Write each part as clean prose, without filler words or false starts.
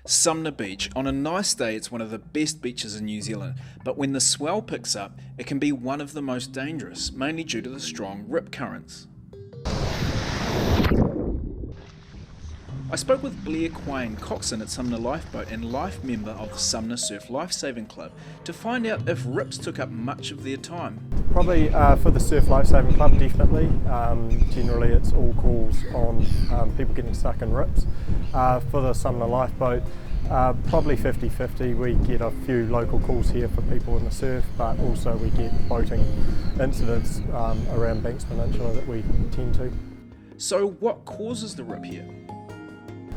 Sumner Beach. On a nice day, it's one of the best beaches in New Zealand, but when the swell picks up, it can be one of the most dangerous, mainly due to the strong rip currents. I spoke with Blair Quine, coxswain at Sumner Lifeboat and life member of the Sumner Surf Lifesaving Club, to find out if rips took up much of their time. Probably for the Surf Lifesaving Club, definitely. Generally it's all calls on people getting stuck in rips. For the Sumner Lifeboat, probably 50-50. We get a few local calls here for people in the surf, but also we get boating incidents around Banks Peninsula that we tend to. So what causes the rip here?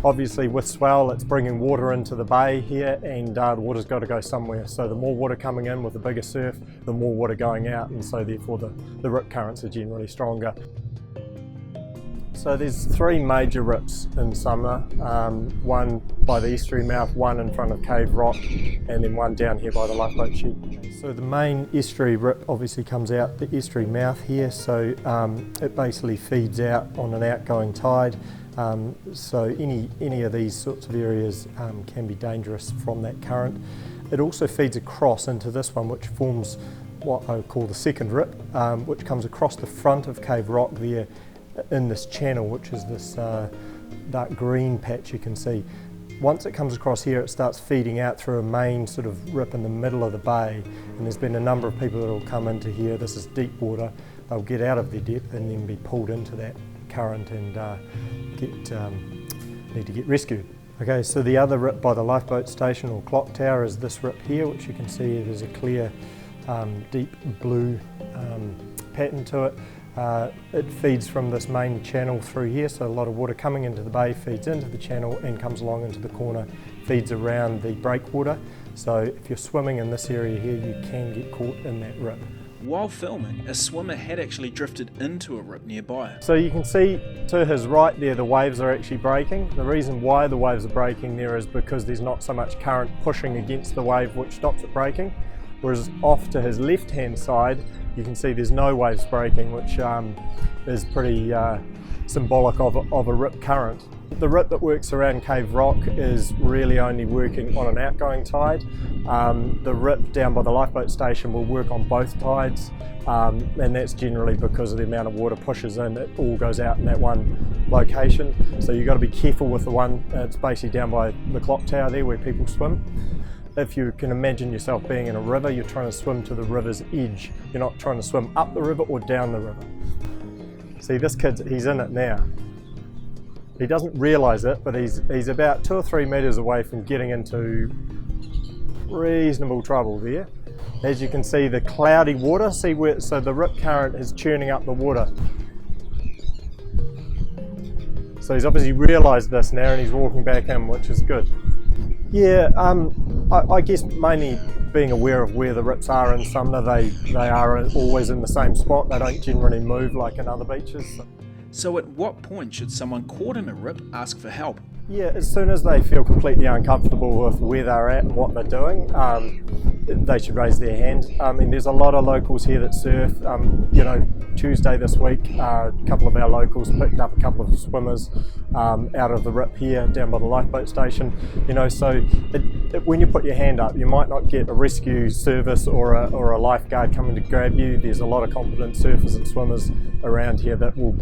Obviously with swell it's bringing water into the bay here, and the water's got to go somewhere. So the more water coming in with the bigger surf, the more water going out, and so therefore the rip currents are generally stronger. So there's three major rips in Sumner, one by the estuary mouth, one in front of Cave Rock, and then one down here by the lifeboat shed. So the main estuary rip obviously comes out the estuary mouth here, so it basically feeds out on an outgoing tide. So any of these sorts of areas can be dangerous from that current. It also feeds across into this one, which forms what I would call the second rip, which comes across the front of Cave Rock there in this channel, which is this dark green patch you can see. Once it comes across here, it starts feeding out through a main sort of rip in the middle of the bay, and there's been a number of people that will come into here. This is deep water. They'll get out of their depth and then be pulled into that current and need to get rescued. Okay, so the other rip by the lifeboat station or clock tower is this rip here, which you can see there's a clear deep blue pattern to it. It feeds from this main channel through here, so a lot of water coming into the bay feeds into the channel and comes along into the corner, feeds around the breakwater. So if you're swimming in this area here, you can get caught in that rip. While filming, a swimmer had actually drifted into a rip nearby. So you can see to his right there the waves are actually breaking. The reason why the waves are breaking there is because there's not so much current pushing against the wave which stops it breaking. Whereas off to his left hand side you can see there's no waves breaking, which is pretty symbolic of a rip current. The rip that works around Cave Rock is really only working on an outgoing tide. The rip down by the lifeboat station will work on both tides, and that's generally because of the amount of water pushes in. It all goes out in that one location, so you've got to be careful with the one. It's basically down by the clock tower there where people swim. If you can imagine yourself being in a river, you're trying to swim to the river's edge. You're not trying to swim up the river or down the river. See, this kid, he's in it now. He doesn't realise it, but he's about 2 or 3 metres away from getting into reasonable trouble there. As you can see, the cloudy water, so the rip current is churning up the water. So he's obviously realised this now and he's walking back in, which is good. Yeah, I guess mainly being aware of where the rips are in Sumner. They are always in the same spot. They don't generally move like in other beaches. So at what point should someone caught in a rip ask for help? Yeah, as soon as they feel completely uncomfortable with where they're at and what they're doing, they should raise their hand. I mean, there's a lot of locals here that surf. You know, Tuesday this week, a couple of our locals picked up a couple of swimmers out of the rip here down by the lifeboat station. You know, so when you put your hand up, you might not get a rescue service or a lifeguard coming to grab you. There's a lot of competent surfers and swimmers around here that will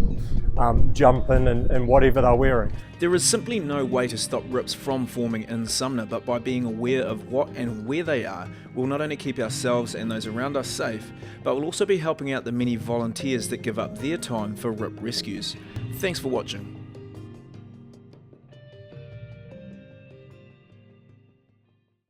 jump in whatever they're wearing. There is simply no way to stop rips from forming in Sumner, but by being aware of what and where they are, we'll not only keep ourselves and those around us safe, but we'll also be helping out the many volunteers that give up their time for rip rescues. Thanks for watching.